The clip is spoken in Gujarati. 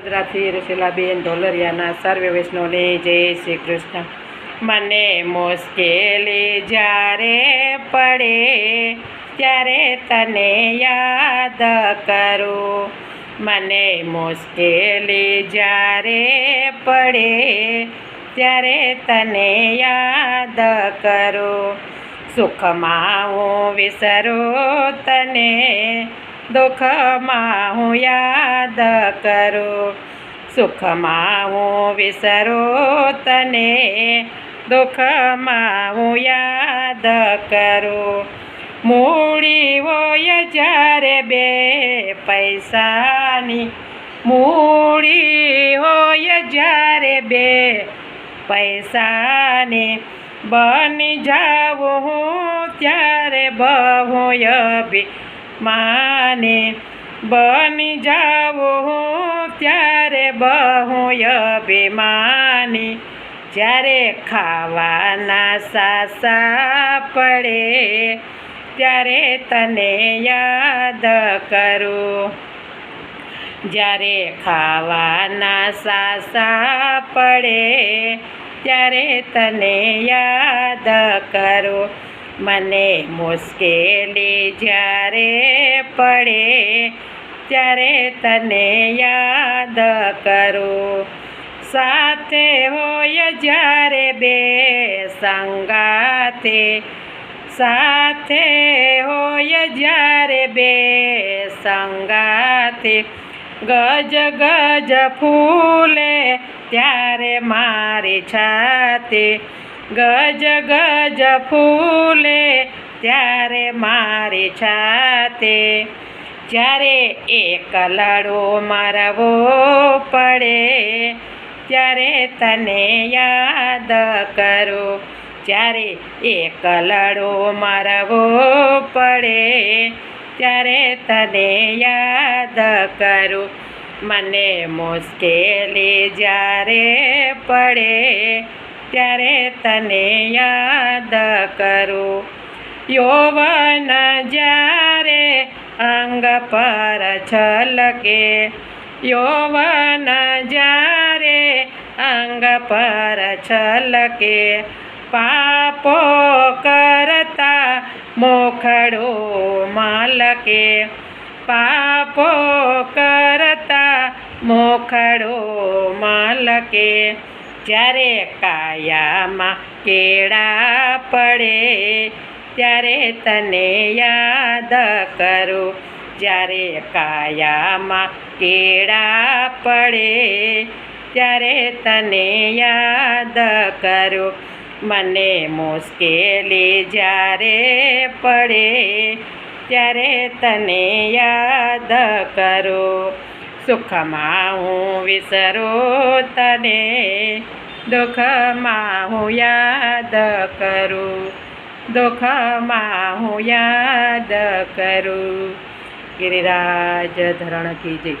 ગુજરાતી રસીલાબેન ઢોલરિયાના સર્વે વૈષ્ણવને જય શ્રી કૃષ્ણ। મને મુશ્કેલી જ્યારે પડે ત્યારે તને યાદ કરું। મને મુશ્કેલી જ્યારે પડે ત્યારે તને યાદ કરું। સુખમાં હું વિસરું તને, દુઃખમાં હું યાદ કરું। સુખમાં હું વિસરું તને, દુઃખમાં હું યાદ કરું। મૂડી હોય જ્યારે બે પૈસાની, મૂડી હોય જ્યારે બે પૈસાની, બની જાઉં હું ત્યારે બહુ અભિમાની। બની જાઉં હું ત્યારે બહુ અભિમાની। જ્યારે ખાવાના સાસા પડે ત્યારે તને યાદ કરું। જ્યારે ખાવાના સાસા પડે ત્યારે તને યાદ કરું। મને મુશ્કેલી જ્યારે પડે ત્યારે તને યાદ કરું। સાથે હોય જ્યારે બે સંગાથે, સાથે હોય જ્યારે બે સંગાથે, ગજ ગજ ફૂલે ત્યારે મારી છાતી, ગજ ગજ ફૂલે ત્યારે મારી છાતી। જ્યારે એકલડો મરવો પડે ત્યારે તને યાદ કરું। જ્યારે એકલડો મરવો પડે ત્યારે તને યાદ કરું। મને મુશ્કેલી જ્યારે પડે ત્યારે તને યાદ કરું। યૌવન જ્યારે અંગ પર છલકે, યૌવન જ્યારે અંગ પર છલકે, પાપો કરતા મોખડું મલકે, પાપો કરતા મોખડું મલકે। જ્યારે કાયામાં કેળા પડે ત્યારે તને યાદ કરું। જ્યારે કાયામાં કેળા પડે ત્યારે તને યાદ કરું। મને મુશ્કેલી જ્યારે પડે ત્યારે તને યાદ કરું। સુખમાં હું વિસરું તને, દુઃખમાં હું યાદ કરું। દુઃખમાં હું યાદ કરું। ગિરિરાજ ધરણ કી જય।